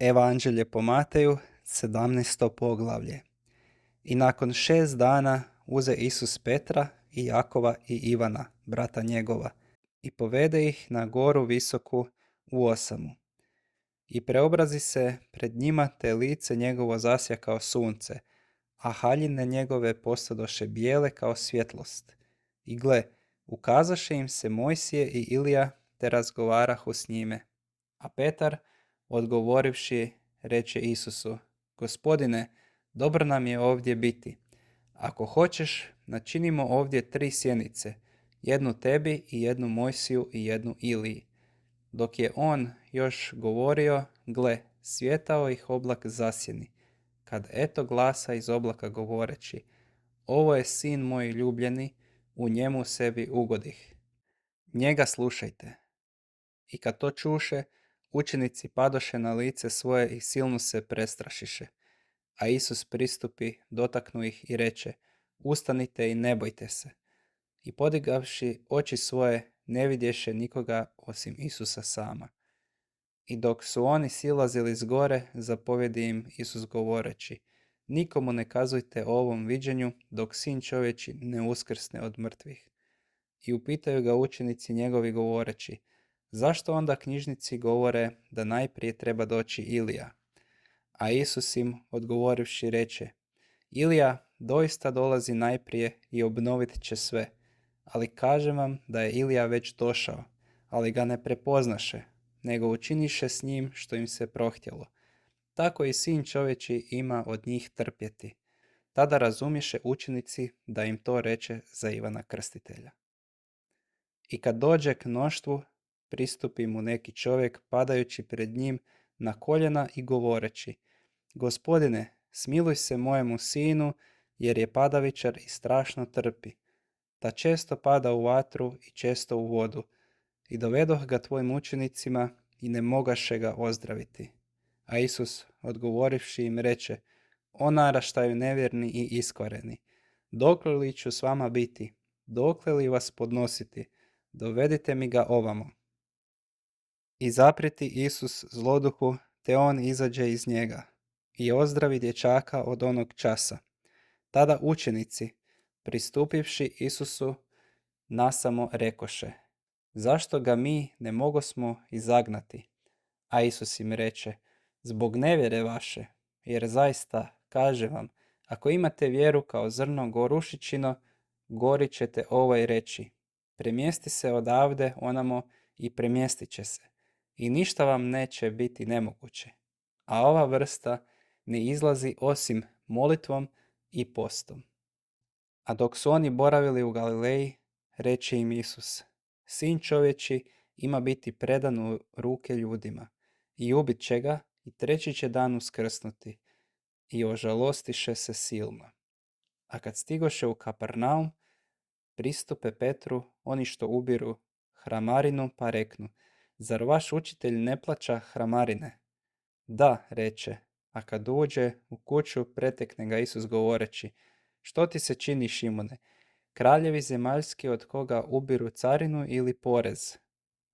Evanđelje po Mateju, 17. poglavlje. I nakon 6 dana uze Isus Petra i Jakova i Ivana, brata njegova, i povede ih na goru visoku u osamu. I preobrazi se pred njima, te lice njegovo zasja kao sunce, a haljine njegove postadoše bijele kao svjetlost. I gle, ukazaše im se Mojsije i Ilija, te razgovarahu s njime. A Petar, odgovorivši, reče Isusu: Gospodine, dobro nam je ovdje biti. Ako hoćeš, načinimo ovdje 3 sjenice, jednu tebi i jednu Mojsiju i jednu Iliji. Dok je on još govorio, gle, svjetao ih oblak zasjeni, kad eto glasa iz oblaka govoreći: Ovo je sin moj ljubljeni, u njemu sebi ugodih. Njega slušajte. I kad to čuše, učenici padoše na lice svoje i silno se prestrašiše. A Isus pristupi, dotaknu ih i reče: Ustanite i ne bojte se. I podigavši oči svoje, ne vidješe nikoga osim Isusa sama. I dok su oni silazili s gore, zapovjedi im Isus govoreći: Nikomu ne kazujte o ovom viđenju, dok sin čovječi ne uskrsne od mrtvih. I upitaju ga učenici njegovi govoreći: Zašto onda knjižnici govore da najprije treba doći Ilija? A Isus im odgovorivši reče: Ilija doista dolazi najprije i obnovit će sve. Ali kažem vam da je Ilija već došao, ali ga ne prepoznaše, nego učiniše s njim što im se prohtjelo. Tako i sin čovječi ima od njih trpjeti. Tada razumiše učenici da im to reče za Ivana Krstitelja. I kad dođe k mnoštvu, pristupi mu neki čovjek padajući pred njim na koljena i govoreći: Gospodine, smiluj se mojemu sinu, jer je padavičar i strašno trpi. Ta često pada u vatru i često u vodu. I dovedoh ga tvojim učenicima i ne mogaše ga ozdraviti. A Isus, odgovorivši im, reče: O naraštaju nevjerni i iskvareni, dokle li ću s vama biti, dokle li vas podnositi, dovedite mi ga ovamo. I zapreti Isus zloduhu, te on izađe iz njega i ozdravi dječaka od onog časa. Tada učenici, pristupivši Isusu, nasamo rekoše: Zašto ga mi ne mogosmo izagnati? A Isus im reče: Zbog nevjere vaše, jer zaista, kažem vam, ako imate vjeru kao zrno gorušičino, gori ćete ovoj reči: Premjesti se odavde onamo i premjestit će se. I ništa vam neće biti nemoguće. A ova vrsta ne izlazi osim molitvom i postom. A dok su oni boravili u Galileji, reče im Isus: Sin čovječi ima biti predan u ruke ljudima, i ubit će ga, i 3. će dan uskrsnuti. I ožalostiše se silno. A kad stigoše u Kapernaum, pristupe Petru oni što ubiru hramarinu, pa reknu: Zar vaš učitelj ne plaća hramarine? Da, reče. A kad uđe u kuću, pretekne ga Isus govoreći: Što ti se čini, Šimone? Kraljevi zemaljski od koga ubiru carinu ili porez?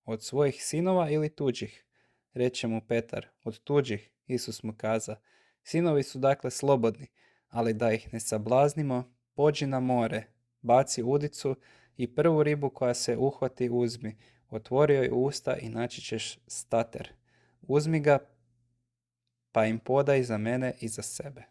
Od svojih sinova ili tuđih? Reče mu Petar: Od tuđih. Isus mu kaza: Sinovi su dakle slobodni, ali da ih ne sablaznimo, pođi na more, baci udicu i prvu ribu koja se uhvati uzmi, otvori joj usta i naći ćeš stater. Uzmi ga, pa im podaj za mene i za sebe.